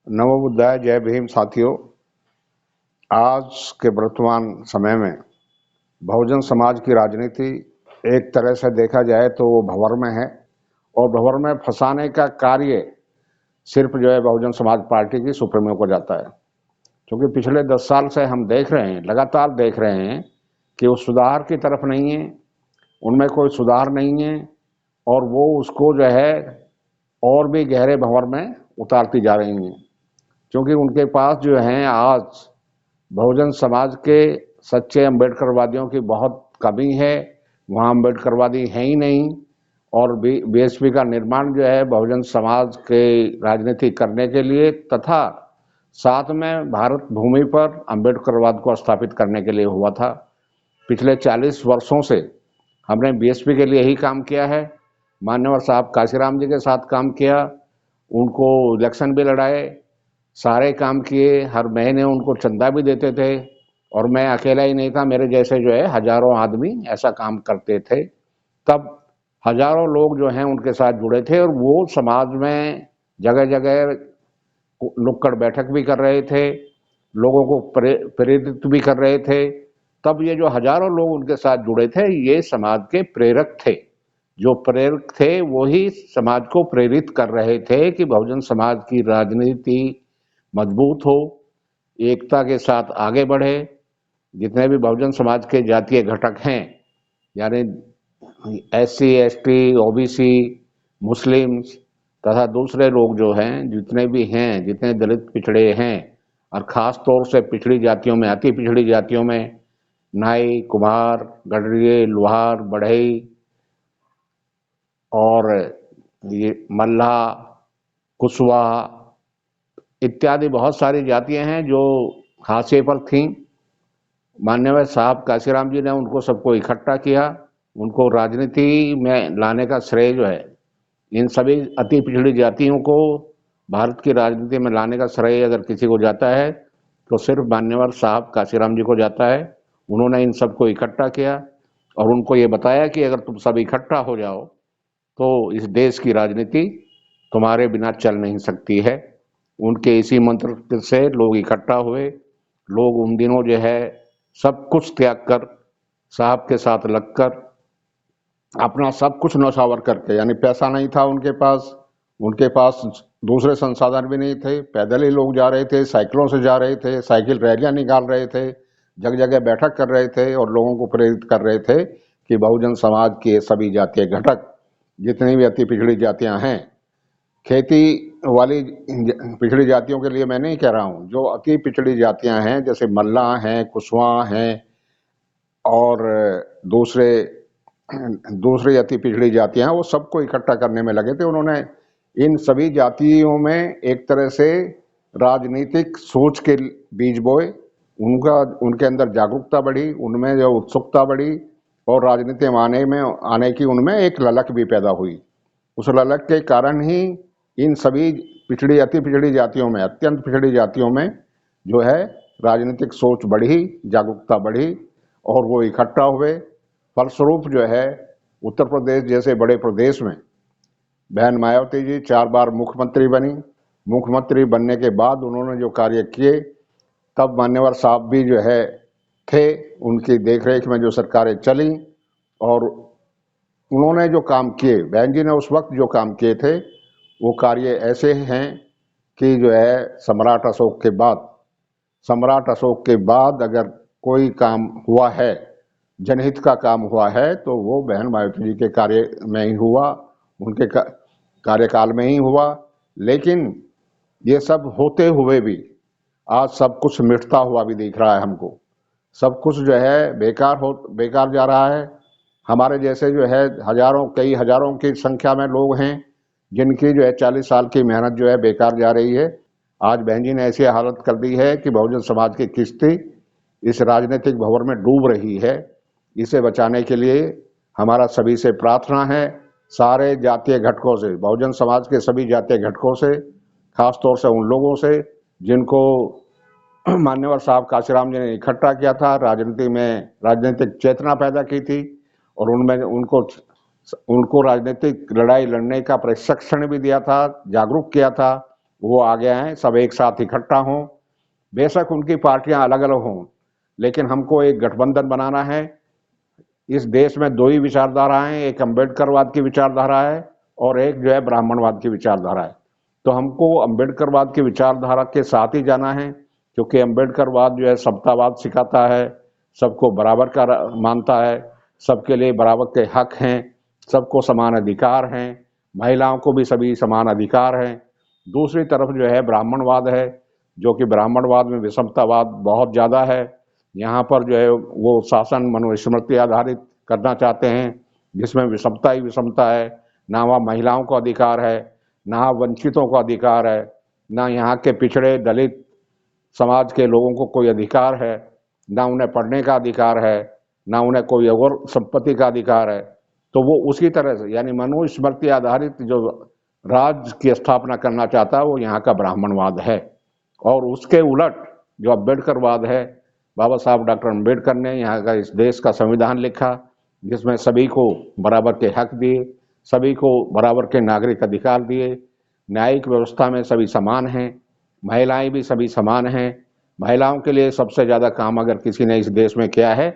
नमो बुद्धाय, जय भीम। साथियों, आज के वर्तमान समय में बहुजन समाज की राजनीति एक तरह से देखा जाए तो वो भंवर में है और भंवर में फंसाने का कार्य सिर्फ बहुजन समाज पार्टी की सुप्रीमो को जाता है। क्योंकि पिछले 10 साल से हम देख रहे हैं, लगातार देख रहे हैं कि वो सुधार की तरफ नहीं है, उनमें कोई सुधार नहीं है और वो उसको और भी गहरे भंवर में उतारती जा रही हैं। क्योंकि उनके पास आज बहुजन समाज के सच्चे अम्बेडकरवादियों की बहुत कमी है। वहाँ अम्बेडकरवादी है ही नहीं और बीएसपी का निर्माण बहुजन समाज के राजनीति करने के लिए तथा साथ में भारत भूमि पर अम्बेडकरवाद को स्थापित करने के लिए हुआ था। पिछले 40 वर्षों से हमने बीएसपी के लिए ही काम किया है। मान्यवर साहब काशीराम जी के साथ काम किया, उनको इलेक्शन भी लड़ाए, सारे काम किए, हर महीने उनको चंदा भी देते थे और मैं अकेला ही नहीं था, मेरे जैसे हजारों आदमी ऐसा काम करते थे। तब हजारों लोग उनके साथ जुड़े थे और वो समाज में जगह जगह नुक्कड़ बैठक भी कर रहे थे, लोगों को प्रेरित भी कर रहे थे। तब ये जो हजारों लोग उनके साथ जुड़े थे, ये समाज के प्रेरक थे। जो प्रेरक थे वही समाज को प्रेरित कर रहे थे कि बहुजन समाज की राजनीति मजबूत हो, एकता के साथ आगे बढ़े। जितने भी बहुजन समाज के जातीय घटक हैं, यानी एससी, एसटी, ओबीसी, मुस्लिम्स तथा दूसरे लोग जितने भी हैं, जितने दलित पिछड़े हैं और ख़ास तौर से पिछड़ी जातियों में, अति पिछड़ी जातियों में नाई, कुम्हार, गडरिये, लुहार, बढ़ई और ये मल्लाह, कुशवाहा इत्यादि बहुत सारी जातियां हैं जो हाशिए पर थीं। माननीय साहब काशीराम जी ने उनको सबको इकट्ठा किया, उनको राजनीति में लाने का श्रेय इन सभी अति पिछड़ी जातियों को भारत की राजनीति में लाने का श्रेय अगर किसी को जाता है तो सिर्फ मान्यवर साहब काशीराम जी को जाता है। उन्होंने इन सबको इकट्ठा किया और उनको ये बताया कि अगर तुम सब इकट्ठा हो जाओ तो इस देश की राजनीति तुम्हारे बिना चल नहीं सकती है। उनके इसी मंत्र से लोग इकट्ठा हुए। लोग उन दिनों सब कुछ त्याग कर, साहब के साथ लगकर, अपना सब कुछ नौछावर करके, यानी पैसा नहीं था उनके पास दूसरे संसाधन भी नहीं थे, पैदल ही लोग जा रहे थे, साइकिलों से जा रहे थे, साइकिल रैलियां निकाल रहे थे, जगह जगह बैठक कर रहे थे और लोगों को प्रेरित कर रहे थे कि बहुजन समाज के सभी जातीय घटक, जितनी भी अति पिछड़ी जातियां हैं, खेती वाली पिछड़ी जातियों के लिए मैं नहीं कह रहा हूँ, जो अति पिछड़ी जातियां हैं जैसे मल्लाह हैं, कुशवाहा हैं और दूसरी अति पिछड़ी जातियां हैं, वो सबको इकट्ठा करने में लगे थे। उन्होंने इन सभी जातियों में एक तरह से राजनीतिक सोच के बीज बोए, उनके अंदर जागरूकता बढ़ी, उनमें जो उत्सुकता बढ़ी और राजनीति में आने की उनमें एक ललक भी पैदा हुई। उस ललक के कारण ही इन सभी अति पिछड़ी जातियों में, अत्यंत पिछड़ी जातियों में राजनीतिक सोच बढ़ी, जागरूकता बढ़ी और वो इकट्ठा हुए। फलस्वरूप उत्तर प्रदेश जैसे बड़े प्रदेश में बहन मायावती जी 4 बार मुख्यमंत्री बनी। मुख्यमंत्री बनने के बाद उन्होंने जो कार्य किए, तब मान्यवर साहब भी थे, उनकी देखरेख में जो सरकारें चली और उन्होंने जो काम किए, बहन जी ने उस वक्त जो काम किए थे वो कार्य ऐसे हैं कि सम्राट अशोक के बाद अगर कोई काम हुआ है, जनहित का काम हुआ है, तो वो बहन मायावती जी के कार्य में ही हुआ, उनके कार्यकाल में ही हुआ। लेकिन ये सब होते हुए भी आज सब कुछ मिटता हुआ भी दिख रहा है हमको। सब कुछ बेकार जा रहा है। हमारे जैसे कई हजारों की संख्या में लोग हैं जिनकी 40 साल की मेहनत बेकार जा रही है। आज बहन जी ने ऐसी हालत कर दी है कि बहुजन समाज की किश्ती इस राजनीतिक भंवर में डूब रही है। इसे बचाने के लिए हमारा सभी से प्रार्थना है, सारे जातीय घटकों से, बहुजन समाज के सभी जातीय घटकों से, खास तौर से उन लोगों से जिनको मान्यवर साहब काशीराम जी ने इकट्ठा किया था, राजनीति में राजनीतिक चेतना पैदा की थी और उनमें उनको राजनीतिक लड़ाई लड़ने का प्रशिक्षण भी दिया था, जागरूक किया था। वो आगे आएँ, सब एक साथ इकट्ठा हों। बेशक उनकी पार्टियां अलग अलग हों, लेकिन हमको एक गठबंधन बनाना है। इस देश में दो ही विचारधाराएं, एक अम्बेडकरवाद की विचारधारा है और एक जो है ब्राह्मणवाद की विचारधारा है। तो हमको अम्बेडकरवाद की विचारधारा के साथ ही जाना है, क्योंकि अम्बेडकरवाद जो है समतावाद सिखाता है, सबको बराबर का मानता है, सबके लिए बराबर के हक हैं, सबको समान अधिकार हैं, महिलाओं को भी सभी समान अधिकार हैं। दूसरी तरफ जो है ब्राह्मणवाद है, जो कि ब्राह्मणवाद में विषमतावाद बहुत ज़्यादा है। यहाँ पर जो है वो शासन मनुस्मृति आधारित करना चाहते हैं, जिसमें विषमता ही विषमता है। ना वहाँ महिलाओं को अधिकार है, ना वंचितों को अधिकार है, ना यहाँ के पिछड़े दलित समाज के लोगों को कोई अधिकार है, ना उन्हें पढ़ने का अधिकार है, ना उन्हें कोई और संपत्ति का अधिकार है। तो वो उसी तरह से यानी मनुस्मृति आधारित जो राज्य की स्थापना करना चाहता है वो यहाँ का ब्राह्मणवाद है। और उसके उलट जो अम्बेडकरवाद है, बाबा साहब डॉक्टर अम्बेडकर ने यहाँ का इस देश का संविधान लिखा, जिसमें सभी को बराबर के हक दिए, सभी को बराबर के नागरिक अधिकार दिए, न्यायिक व्यवस्था में सभी समान हैं, महिलाएं भी सभी समान हैं। महिलाओं के लिए सबसे ज़्यादा काम अगर किसी ने इस देश में किया है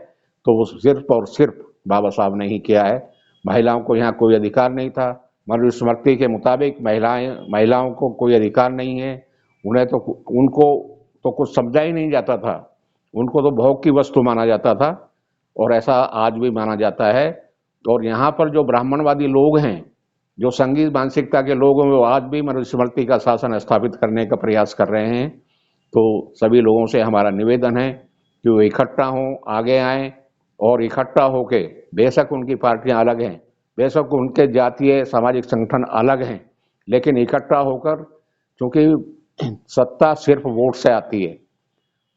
तो वो सिर्फ और सिर्फ बाबा साहब ने ही किया है। महिलाओं को यहाँ कोई अधिकार नहीं था। मनुस्मृति के मुताबिक महिलाओं को कोई अधिकार नहीं है। उनको तो कुछ समझा ही नहीं जाता था, उनको तो भोग की वस्तु माना जाता था, और ऐसा आज भी माना जाता है। और यहाँ पर जो ब्राह्मणवादी लोग हैं, जो संघीय मानसिकता के लोग हैं, वो आज भी मनुस्मृति का शासन स्थापित करने का प्रयास कर रहे हैं। तो सभी लोगों से हमारा निवेदन है कि वो इकट्ठा हों, आगे आएँ और इकट्ठा होके, बेशक उनकी पार्टियां अलग हैं, बेशक उनके जातीय सामाजिक संगठन अलग हैं, लेकिन इकट्ठा होकर, क्योंकि सत्ता सिर्फ वोट से आती है।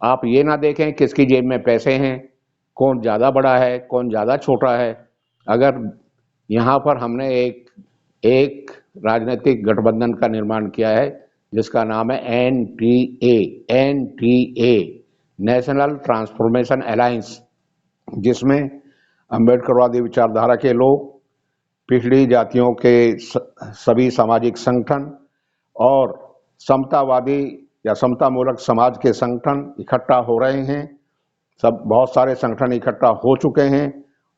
आप ये ना देखें किसकी जेब में पैसे हैं, कौन ज़्यादा बड़ा है, कौन ज़्यादा छोटा है। अगर यहाँ पर हमने एक राजनीतिक गठबंधन का निर्माण किया है जिसका नाम है एनटीए, नेशनल ट्रांसफॉर्मेशन अलायंस, जिसमें अम्बेडकरवादी विचारधारा के लोग, पिछड़ी जातियों के सभी सामाजिक संगठन और समतावादी या समतामूलक समाज के संगठन इकट्ठा हो रहे हैं। बहुत सारे संगठन इकट्ठा हो चुके हैं,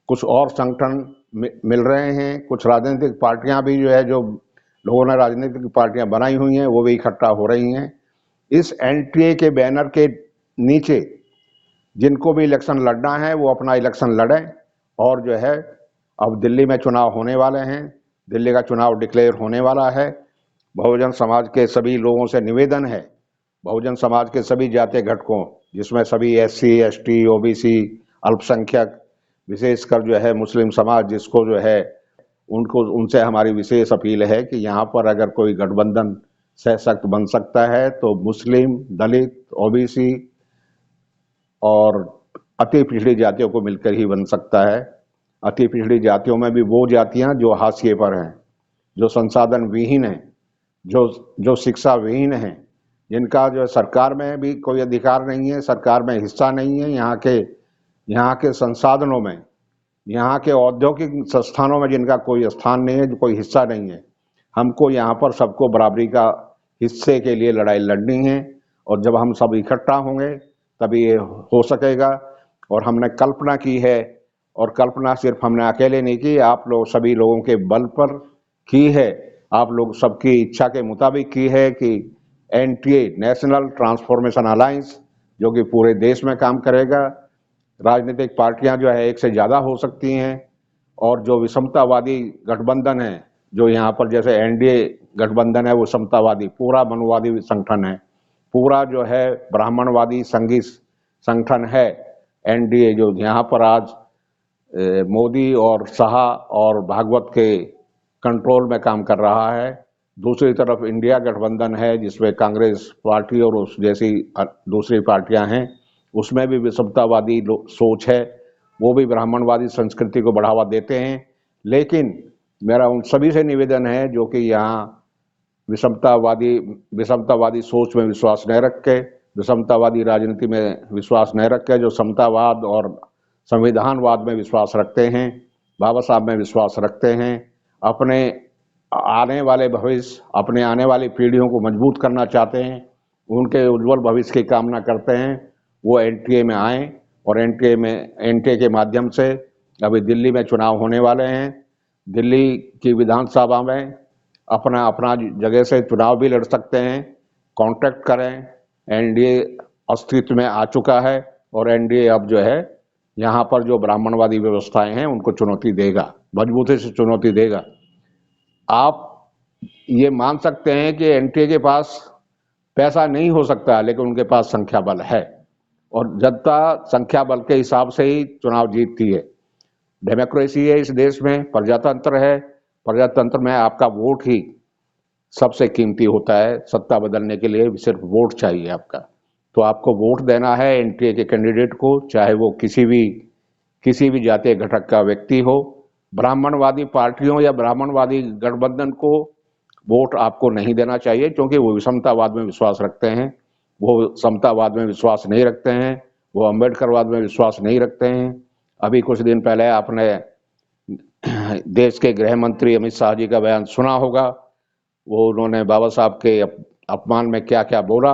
कुछ और संगठन मिल रहे हैं, कुछ राजनीतिक पार्टियां भी जो है, जो लोगों ने राजनीतिक पार्टियां बनाई हुई हैं, वो भी इकट्ठा हो रही हैं। इस एनटीए के बैनर के नीचे जिनको भी इलेक्शन लड़ना है वो अपना इलेक्शन लड़ें। और जो है अब दिल्ली में चुनाव होने वाले हैं, दिल्ली का चुनाव डिक्लेयर होने वाला है। बहुजन समाज के सभी लोगों से निवेदन है, बहुजन समाज के सभी जातीय घटकों, जिसमें सभी एससी, एसटी, ओबीसी, अल्पसंख्यक, विशेषकर जो है मुस्लिम समाज, जिसको जो है उनसे हमारी विशेष अपील है कि यहाँ पर अगर कोई गठबंधन सशक्त बन सकता है तो मुस्लिम, दलित, ओबीसी और अति पिछड़ी जातियों को मिलकर ही बन सकता है। अति पिछड़ी जातियों में भी वो जातियां जो हाशिए पर हैं, जो संसाधन विहीन हैं, जो शिक्षा विहीन हैं, जिनका जो सरकार में भी कोई अधिकार नहीं है, सरकार में हिस्सा नहीं है, यहाँ के संसाधनों में, यहाँ के औद्योगिक संस्थानों में जिनका कोई स्थान नहीं है, जो कोई हिस्सा नहीं है। हमको यहाँ पर सबको बराबरी का हिस्से के लिए लड़ाई लड़नी है, और जब हम सब इकट्ठा होंगे तभी ये हो सकेगा। और हमने कल्पना की है, और कल्पना सिर्फ हमने अकेले नहीं की, आप लोग सभी लोगों के बल पर की है, आप लोग सबकी इच्छा के मुताबिक की है कि एनटीए, नेशनल ट्रांसफॉर्मेशन अलायंस, जो कि पूरे देश में काम करेगा। राजनीतिक पार्टियां जो है एक से ज़्यादा हो सकती हैं, और जो विषमतावादी गठबंधन है, जो यहाँ पर जैसे एनडीए गठबंधन है, वो समतावादी पूरा मनुवादी संगठन है, पूरा जो है ब्राह्मणवादी संघी संगठन है एनडीए, जो यहाँ पर आज मोदी और शाह और भागवत के कंट्रोल में काम कर रहा है। दूसरी तरफ इंडिया गठबंधन है, जिसमें कांग्रेस पार्टी और उस जैसी दूसरी पार्टियां हैं, उसमें भी विषमतावादी सोच है, वो भी ब्राह्मणवादी संस्कृति को बढ़ावा देते हैं। लेकिन मेरा उन सभी से निवेदन है जो कि यहाँ विषमतावादी सोच में विश्वास नहीं रखे, विषमतावादी राजनीति में विश्वास नहीं रखे, जो समतावाद और संविधानवाद में विश्वास रखते हैं, बाबा साहब में विश्वास रखते हैं, अपने आने वाले भविष्य, अपने आने वाली पीढ़ियों को मजबूत करना चाहते हैं, उनके उज्जवल भविष्य की कामना करते हैं, वो एनटीए में आएँ और एनटीए के माध्यम से अभी दिल्ली में चुनाव होने वाले हैं। दिल्ली की विधानसभा में अपना अपना जगह से चुनाव भी लड़ सकते हैं। कॉन्टैक्ट करें। एनडीए अस्तित्व में आ चुका है और एनडीए अब जो है यहाँ पर जो ब्राह्मणवादी व्यवस्थाएं हैं उनको चुनौती देगा, मजबूती से चुनौती देगा। आप ये मान सकते हैं कि एनडीए के पास पैसा नहीं हो सकता, लेकिन उनके पास संख्या बल है और जनता संख्या बल के हिसाब से ही चुनाव जीतती है। डेमोक्रेसी है इस देश में, प्रजातंत्र है। प्रजातंत्र में आपका वोट ही सबसे कीमती होता है। सत्ता बदलने के लिए सिर्फ वोट चाहिए आपका, तो आपको वोट देना है एनडीए के कैंडिडेट को, चाहे वो किसी भी जातीय घटक का व्यक्ति हो। ब्राह्मणवादी पार्टियों या ब्राह्मणवादी गठबंधन को वोट आपको नहीं देना चाहिए, क्योंकि वो विषमतावाद में विश्वास रखते हैं, वो समतावाद में विश्वास नहीं रखते हैं, वो अम्बेडकरवाद में विश्वास नहीं रखते हैं। अभी कुछ दिन पहले आपने देश के गृह मंत्री अमित शाह जी का बयान सुना होगा। वो उन्होंने बाबा साहब के अपमान में क्या क्या बोला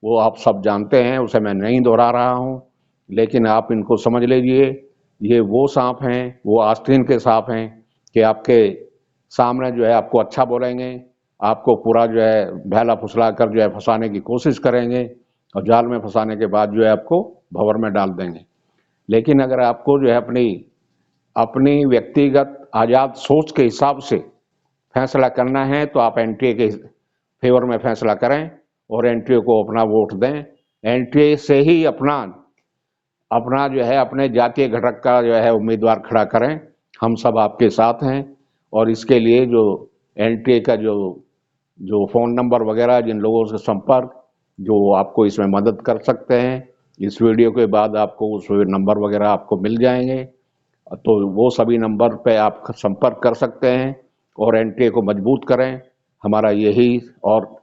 वो आप सब जानते हैं, उसे मैं नहीं दोहरा रहा हूँ। लेकिन आप इनको समझ लीजिए, ये वो सांप हैं, वो आस्तीन के सांप हैं कि आपके सामने जो है आपको अच्छा बोलेंगे, आपको पूरा जो है बहला फुसला कर जो है फंसाने की कोशिश करेंगे और जाल में फंसाने के बाद जो है आपको भंवर में डाल देंगे। लेकिन अगर आपको जो है अपनी व्यक्तिगत आज़ाद सोच के हिसाब से फैसला करना है तो आप एनटीए के फेवर में फैसला करें और एनटीए को अपना वोट दें। एनटीए से ही अपना जो है अपने जातीय घटक का जो है उम्मीदवार खड़ा करें। हम सब आपके साथ हैं और इसके लिए जो एनटीए का जो फ़ोन नंबर वगैरह, जिन लोगों से संपर्क जो आपको इसमें मदद कर सकते हैं, इस वीडियो के बाद आपको उस नंबर वगैरह आपको मिल जाएंगे, तो वो सभी नंबर पे आप संपर्क कर सकते हैं और एनटीए को मजबूत करें। हमारा यही, और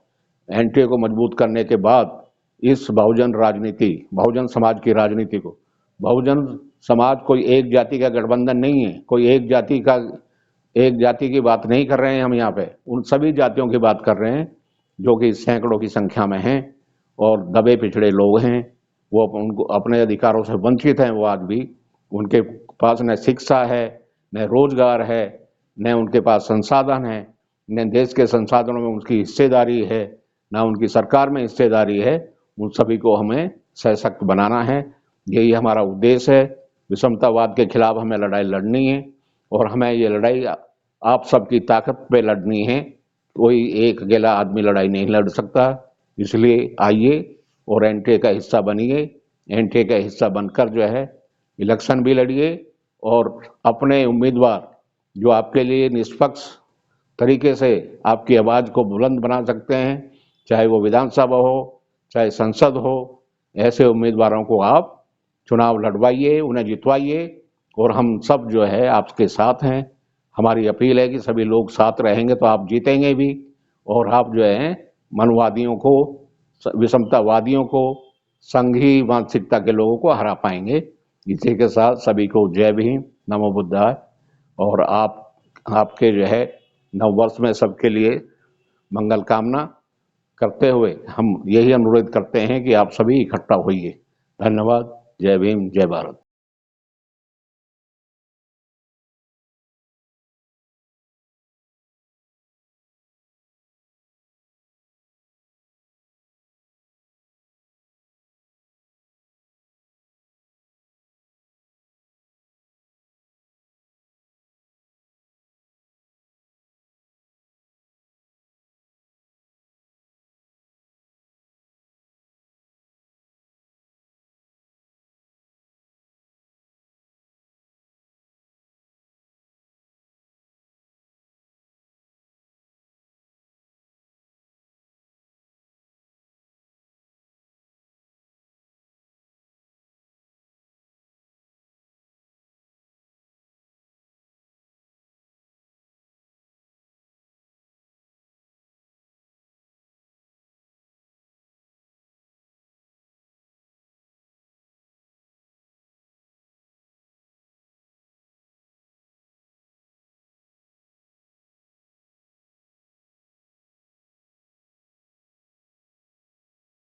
एनटीए को मजबूत करने के बाद इस बहुजन समाज की राजनीति को, बहुजन समाज कोई एक जाति का गठबंधन नहीं है, कोई एक जाति की बात नहीं कर रहे हैं हम यहाँ पे, उन सभी जातियों की बात कर रहे हैं जो कि सैकड़ों की संख्या में हैं और दबे पिछड़े लोग हैं। वो उनको अपने अधिकारों से वंचित हैं। वो आज भी उनके पास न शिक्षा है, न रोजगार है, न उनके पास संसाधन है, न देश के संसाधनों में उनकी हिस्सेदारी है, न उनकी सरकार में हिस्सेदारी है। उन सभी को हमें सशक्त बनाना है, यही हमारा उद्देश्य है। विषमतावाद के खिलाफ हमें लड़ाई लड़नी है और हमें ये लड़ाई आप सबकी ताकत पे लड़नी है। कोई एक अकेला आदमी लड़ाई नहीं लड़ सकता। इसलिए आइए और एनटीए का हिस्सा बनिए। एनटीए का हिस्सा बनकर जो है इलेक्शन भी लड़िए और अपने उम्मीदवार जो आपके लिए निष्पक्ष तरीके से आपकी आवाज़ को बुलंद बना सकते हैं, चाहे वो विधानसभा हो, चाहे संसद हो, ऐसे उम्मीदवारों को आप चुनाव लड़वाइए, उन्हें जितवाइए और हम सब जो है आपके साथ हैं। हमारी अपील है कि सभी लोग साथ रहेंगे तो आप जीतेंगे भी और आप जो है मनवादियों को, विषमतावादियों को, संघी मानसिकता के लोगों को हरा पाएंगे। इसी के साथ सभी को जय भीम, नमो बुद्धाय। और आपके जो है नव वर्ष में सबके लिए मंगल कामना करते हुए हम यही अनुरोध करते हैं कि आप सभी इकट्ठा होइए। धन्यवाद। जय भीम, जय भारत।